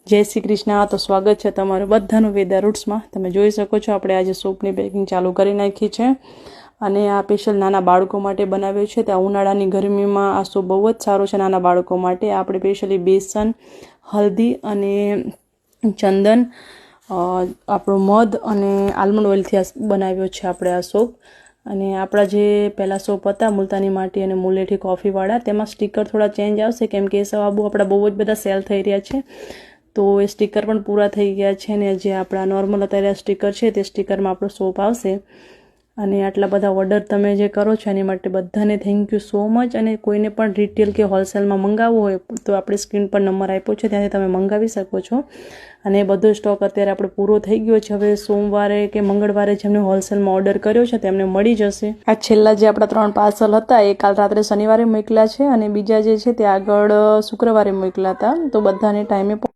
जय श्री कृष्ण। तो स्वागत है तमारुं बधानुं वेदा रूट्स में। तमे जोई शको छो आपणे आज सूपनी पेकिंग चालू करी नाखी छे अने आ स्पेशल नाना बाळको माटे बनाव्यो छे। त्या उनाळानी गरमीमां आ सूप बहु ज सारो छे नाना बाळको माटे। आपणे स्पेशली बेसन, हल्दी अने चंदन, આપણો મધ અને આલમંડ ઓઇલથી બનાવ્યો છે આપણે આ સોપ। અને આપણા જે પહેલા સોપ હતા મુલતાની માટી અને મુલેઠી કોફીવાળા, તેમાં સ્ટીકર થોડા ચેન્જ આવશે કેમ કે એ સાબુ આપણા બહુ જ બધા સેલ થઈ રહ્યા છે, તો એ સ્ટીકર પણ પૂરા થઈ ગયા છે। ને જે આપણા નોર્મલ અત્યારે સ્ટીકર છે તે સ્ટીકરમાં આપણો સોપ આવશે। અને આટલા બધા ઓર્ડર તમે જે કરો છો એની માટે બધાને થેન્ક યુ સો મચ। અને કોઈને પણ રિટેલ કે હોલસેલમાં મંગાવવું હોય તો આપણે સ્ક્રીન પર નંબર આપ્યો છે, ત્યાંથી તમે મંગાવી શકો છો। અને બધો સ્ટોક અત્યારે આપણે પૂરો થઈ ગયો છે। હવે સોમવારે કે મંગળવારે જેમને હોલસેલમાં ઓર્ડર કર્યો છે તેમને મળી જશે। આ છેલ્લા જે આપણા 3 પાર્સલ હતા એ કાલ રાત્રે શનિવારે મોકલ્યા છે અને બીજા જે છે તે આગળ શુક્રવારે મોકલ્યા હતા, તો બધાને ટાઈમે